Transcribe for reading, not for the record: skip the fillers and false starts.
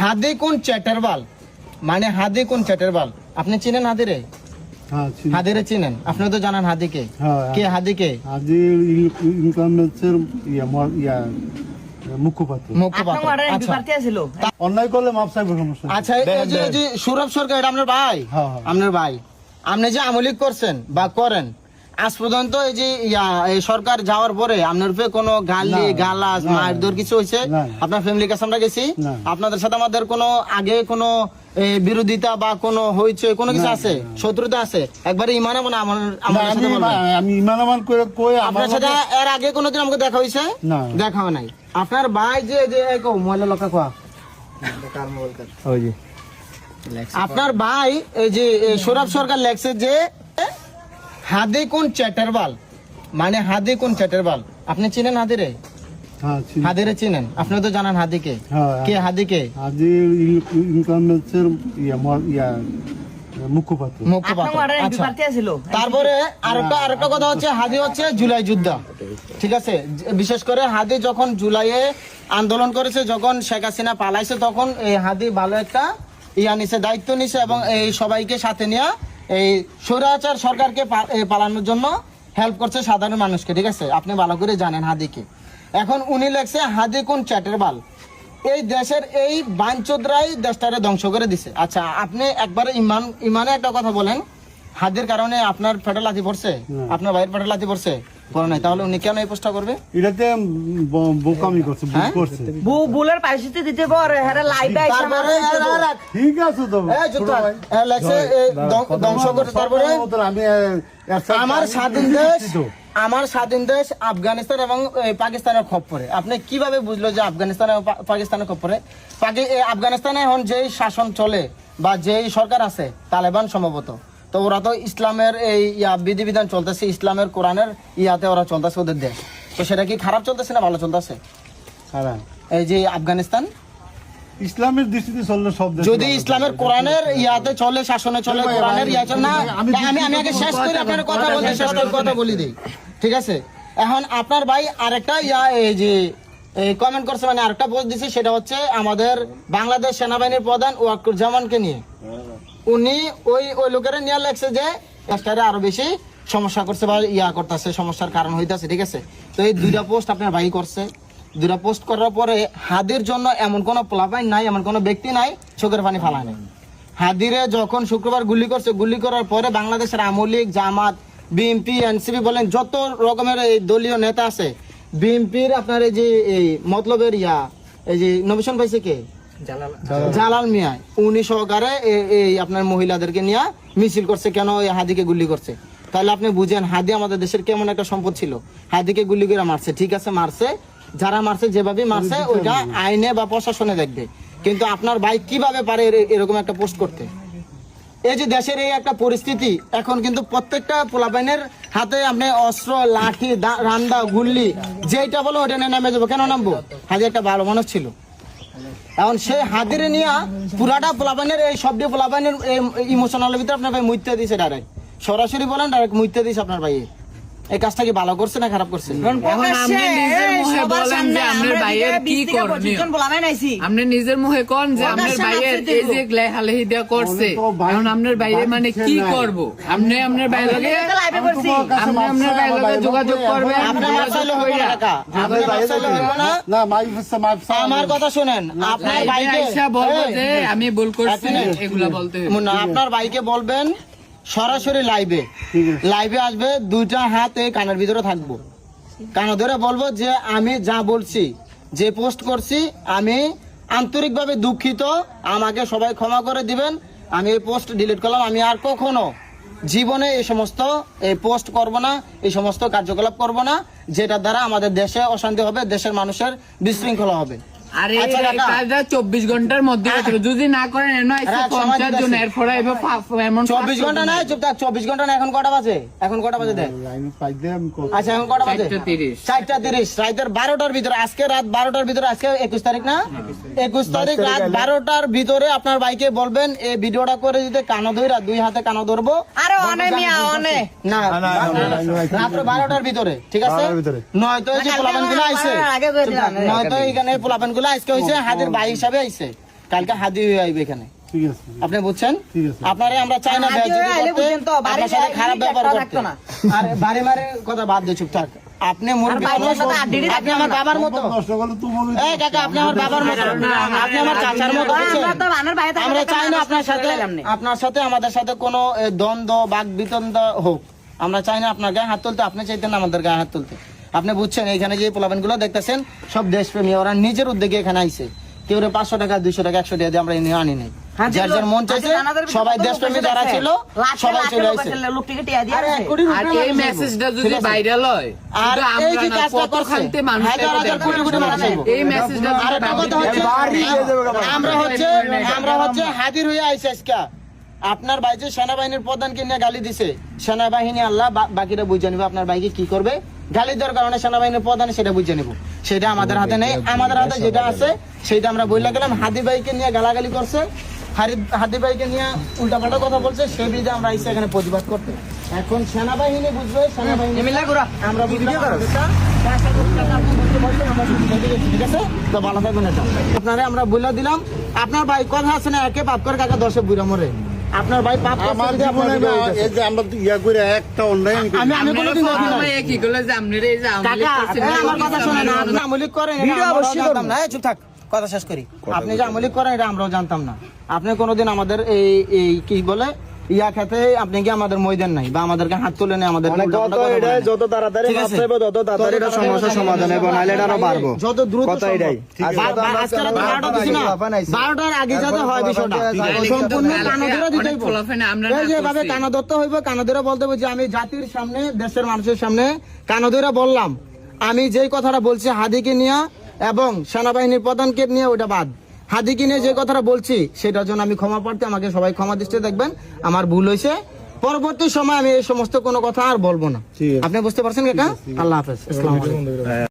হাদি কোন চ্যাটারবাল, মানে হাদি কোন চ্যাটারবাল, আপনি চিনেন হাদিরে? হাদিরে চিনেন? আপনি তো জানেন হাদিকে। কে হাদিকে? হাদি ইনকামেন্সের মুখপাত্র। অন্যায় করলে মাপ চাইবো, সমস্যা। আচ্ছা, এই যে সৌরভ সরকার, এটা আপনার ভাই? আপনার ভাই। আপনি যে আমলিক করছেন বা করেন, আজ পর্যন্ত এই যে এই সরকার যাওয়ার পরে আপনার উপরে কোনো গালি গালাজ মারধর কিছু হয়েছে? আপনার ফ্যামিলির কাছে আমরা গেছি, আপনাদের সাথে আমাদের কোনো আগে কোনো বিরোধিতা বা কোনো হয়েছে, কোনো কিছু আছে, শত্রুতা আছে? একবারে ইমানে মানে আমি ইমান করে কই আপনার সাথে এর আগে কোনোদিন আমাকে দেখা হয়েছে? দেখা হয় নাই। আপনার ভাই যে মহিলা লোকা কোয়া, আপনার ভাই এই যে সৌরভ সরকার লেখছে যে হাদি কোন চ্যাটারবাল, মানে হাদি কোন চ্যাটারবাল, আপনি চিনেন হাদিরে? হাদিরে চিনেন? আপনি তো জানেন হাদিকে। কে হাদিকে? হাদি ইনকামেন্সের মুখপাত্র। তারপরে আরেকটা কথা হচ্ছে, হাদি হচ্ছে জুলাই যোদ্ধা, ঠিক আছে? বিশেষ করে হাদি যখন জুলাইয়ে আন্দোলন করেছে, যখন শেখ হাসিনা পালাইছে, তখন এই হাদি ভালো একটা নিছে, দায়িত্ব নিছে, এবং এই সবাইকে সাথে নিয়ে এই স্বৈরাচার সরকারকে পালানোর জন্য হেল্প করছে সাধারণ মানুষকে, ঠিক আছে? আপনি ভালো করে জানেন হাদিকে। এখন উনি লেখছে হাদি কোন চ্যাটারবাল, এই দেশের এই বাঞ্চোদরাই দেশটারে ধ্বংস করে দিছে। আচ্ছা, আপনি একবারে ইমানে একটা কথা বলেন, হাদির কারণে আপনার পেটে লাথি পড়ছে, আপনার ভাইয়ের পেটে লাথি পড়ছে? পড়ে নাই, তাহলে উনি কেন এই পোস্টটা করবে? এটাতে বোকামি করছে, ভুল করছে। বুলের পরিস্থিতি দিতে পারে, হ্যাঁ লাইভে আইছে। তারপরে ঠিক আছে তো লেখছে ধ্বংস করতে। তারপরে আমি আমার স্বাধীন দেশ আফগানিস্তান এবং পাকিস্তানের খপ্পরে। আপনি কিভাবে বুঝলো যে আফগানিস্তান এবং পাকিস্তানের খপ্পরে? আফগানিস্তানে এখন যেই শাসন চলে বা যেই সরকার আছে, তালেবান সম্ভবত, তো ওরা তো ইসলামের এই বিধিবিধান চলতেছে, ইসলামের কোরআনের ইয়াতে ওরা চলতেছে ওদের দেশ। তো সেটা কি খারাপ চলতেছে না ভালো চলতেছে? এই যে আফগানিস্তান ইসলামের দৃষ্টিতে চললে সব দেশ, যদি ইসলামের কোরআনের ইয়াতে চলে, শাসনে চলে, কোরআনের ইয়া চলে না, আমি আগে শেষ করি, আপনার কথা বলতে শেষ করে কথা বলি দেই, ঠিক আছে? এখন আপনার ভাই আরেকটা এই যে কমেন্ট করছে, মানে আরেকটা পোস্ট দিছে, সেটা হচ্ছে আমাদের বাংলাদেশ সেনাবাহিনীর প্রধান ওয়াকুরুজ্জামানকে নিয়ে। উনি ওই লোকেরা নিয়ে লেখছে যে দেশটারে আরো বেশি সমস্যা করছে বা করতেছে, সমস্যার কারণ হইতেছে, ঠিক আছে? তো এই দুইটা পোস্ট আপনার ভাই করছে। দুটা পোস্ট করার পরে হাদির জন্য এমন কোনো প্লাবাইন নাই, এমন কোনো ব্যক্তি নাই চোখের পানি ফালায় নাই। হাদিরে যখন শুক্রবার গুলি করছে, গুলি করার পরে বাংলাদেশের আওয়ামী লীগ, জামাত, বিএনপি, এনসিপি বলেন, যত রকমের এই দলীয় নেতা আছে, বিএনপির আপনার এই যে এই মতলবের এই যে নমিশন পাইছে কে? জালাল মিয়া, উনি সহকারে এই আপনার মহিলাদেরকে নিয়ে মিছিল করছে। কেন? এই হাদিকে গুলি করছে। তাহলে আপনি বুঝেন হাদি আমাদের দেশের কেমন একটা সম্পদ ছিল। হাদিকে গুলি করে মারছে, ঠিক আছে, মারছে, যারা মারছে যেভাবে মারছে ওইটা আইনে বা প্রশাসনে দেখবে। কিন্তু আপনার ভাই কিভাবে পারে এরকম একটা পোস্ট করতে? এই যে দেশের এই একটা পরিস্থিতি, এখন কিন্তু প্রত্যেকটা পোলাপাইনের হাতে আপনি অস্ত্র, লাঠি, রান্দা, গুল্লি, যেটা বলো ওটা নিয়ে নামে যাবো। কেন নামবো? হাদি একটা ভালো মানুষ ছিল। এখন সেই হাদিরে নিয়ে পুরাটা পোলাপাইনের এই সবটি পোলাপাইনের ইমোশনালের ভিতরে আপনার ভাই মুইতে দিছে, ডাইরেক্ট সরাসরি বলেন, ডাইরেক্ট মুইতে দিছে আপনার ভাই। এই কাজটা কি ভালো করছে না খারাপ করছে? আপনি নিজের মুখে কোন যে আপনার ভাইয়ের এই যে লেহালেহি দেয়া করছে, এখন আপনার ভাইয়ের মানে কি করব? আপনি আপনার ভাইয়ের লগে যোগাযোগ করবেন। আমার কথা শুনেন, আপনার ভাইকে বলবো যে আমি ভুল করছি, এগুলা বলতে আপনার ভাইকে বলবেন সরাসরি লাইভে আসবে, দুইটা হাত এই কানের ভিতরে থাকবো, কানে ধরে বলবো যে আমি যা বলছি, যে পোস্ট করছি, আমি আন্তরিকভাবে দুঃখিত, আমাকে সবাই ক্ষমা করে দিবেন, আমি এই পোস্ট ডিলিট করলাম, আমি আর কখনো জীবনে এই সমস্ত পোস্ট করব না, এই সমস্ত কার্যকলাপ করব না, যেটা দ্বারা আমাদের দেশে অশান্তি হবে, দেশের মানুষের বিশৃঙ্খলা হবে। আরে কাজটা 24 ঘন্টার মধ্যে যদি না করেন, এমন 24 ঘন্টা না, চুপ থাক, 24 ঘন্টা না, এখন কটা বাজে? এখন কটা বাজে দেখ। আচ্ছা, এখন কটা বাজে? 4:30, রাতের 12টার ভিতরে, আজকে রাত 12টার ভিতরে, আজকে 21 তারিখ না, 21 তারিখ রাত 12টার ভিতরে আপনার ভাইকে বলবেন এই ভিডিওটা করে দিতে, কানো ধইরা দুই হাতে কানো ধরবো না, রাত্র 12টার ভিতরে, ঠিক আছে? নয়তো এই যে পোলাপান গুলো আইছে, নয়তো এখানে পোলাপান গুলো আজকে হয়েছে হাদির ভাই হিসাবে আইছে, কালকে হাজির হয়ে আইবে এখানে, ঠিক আছে আপনি বুঝছেন? ঠিক আছে। আপনারে আমরা চাই না হাজির হয়ে আইলে করতে, বুঝছেন তো, বাড়ি আপনার সাথে যায়, খারাপ ইট ব্যবহার একটা করতে। রাখতো না। আর বাড়ি মারে কথা বাদ দিয়ে চুপ থাক। আপনি মুরব্বি আর বাইরের সাথে আড্ডি দিতে আপনি আমার বাবার মতো। সম্পদ নষ্ট করলে তুমি এই কাকা, আপনি আমার বাবার মতো, আপনি আমার চাচার মতো। বুঝছেন? আমরা তো বানের বাইরে থাকি, আমরা চাই না আমরা আপনার সাথে এলাম না। আপনার সাথে আমাদের সাথে কোনো দ্বন্দ্ব বাক বিতন্দ হোক। আমরা চাই না আপনার গায়ে হাত তুলতে, আপনি চাইতেন না আমাদের গায়ে হাত তুলতে। আপনি বুঝছেন, এখানে যে পোলাপানগুলো দেখতেছেন সব দেশপ্রেমী, ওরা নিজের উদ্যোগে এখানে আইছে। কেউ 500 টাকা 200 টাকা 100 টাকা দিয়ে আমরা এনে আনি নাই। যার যার মন চাইছে, সবাই দেশপ্রেমী যারা ছিল সবাই চলে আসছে। লোকটিকে টিয়া দিয়ে আরে আসছে। 1 কোটির আর উপরে এই মানুষ মেসেজটা আইবো। যদি ঠিক আছে? ভাইরাল হয়, আর শুধু এই যে আমরা না, কাজটা কত করছে, খানতে মানুষ হাজার হাজার কোটি কোটি মানুষ আইবো। এই মেসেজটা আর একটা কথা হচ্ছে, আমরা হচ্ছে হাজির হয়ে আইছি আজকে। আপনার ভাই যে সেনাবাহিনীর প্রধানকে নিয়ে গালি দিছে, সেনাবাহিনী আল্লাহ বাকিটা বুঝে নিবে আপনার ভাইকে কি করবে। গালি দেওয়ার কারণে সেনাবাহিনীর প্রধান সেটা বুঝে নিব, সেটা আমাদের হাতে নেই। আমাদের হাতে যেটা আছে সেটা আমরা বইলা গেলাম। হাদি ভাইকে নিয়ে গালাগালি করছে, হাদি ভাইকে নিয়ে উল্টাপাল্টা কথা বলছে, সেই বিধে আমরা আইসি এখানে প্রতিবাদ করতে। এখন সেনাবাহিনী বুঝবে, সেনাবাহিনী আমরা বুঝলাম আমাদেরটা। ঠিক আছে, তো ভালো থাকবেন। এটা আপনারা আমরা বলে দিলাম। আপনার ভাই কথা আছে না, একে পাপ করে কাকা 10 বুড়া মরে। আপনার ভাই পাপ করছে আমার যদি আপনার জীবনে বিয়ে না, হইতেছে। এই যে আমরা ইয়া করে একটা অনলাইন আমি কোনোদিন দেখি নাই। কি করলে যে আপনারা এই যে আমলি কাকা, করছেন, আমার কথা শুনে না, আপনি আমলিক করেন এটা ভিডিও আমরাও অবশ্যই জানতাম না। এই চুপ থাক, কথা শেষ করি। আপনি যে আমলিক করেন এটা আমরাও জানতাম না। আপনি কোনোদিন আমাদের এই কি বলে ইয়া খেতে আপনি কি আমাদের ময়দান নাই, বা আমাদেরকে হাত তুলে নেই আমাদের যত তাড়াতাড়ি ঠিক মাপ আছে। চাইবো তত তাড়াতাড়ি এটা সমস্যার সমাধান হবে, নাহলে এটা আরো বাড়বো। যত দ্রুত কথা এটাই। আজকে রাতে 12টা দিছি না, 12টার আগে যাতে হয় বিষয়টা সম্পূর্ণ কানাদরা দিতেই বল। এই যে ভাবে কানাদত্ত হইব, কানাদরা বলতে হবে যে আমি জাতির সামনে, দেশের মানুষের সামনে কানাদরা বললাম। আমি যেই কথাটা বলছি হাদিকে নিয়ে এবং সেনাবাহিনীর প্রধানকে নিয়ে, ওটা বাদ। হাদিকে নিয়ে যে কথাটা বলছি সেটার জন্য আমি ক্ষমা প্রার্থী, আমাকে সবাই ক্ষমা দৃষ্টিতে দেখবেন। আমার ভুল হয়েছে, পরবর্তী সময় আমি এই সমস্ত কোনো কথা আর বলবো না। আপনি বুঝতে পারছেন কাকা? আল্লাহ হাফেজ, আসসালামু আলাইকুম।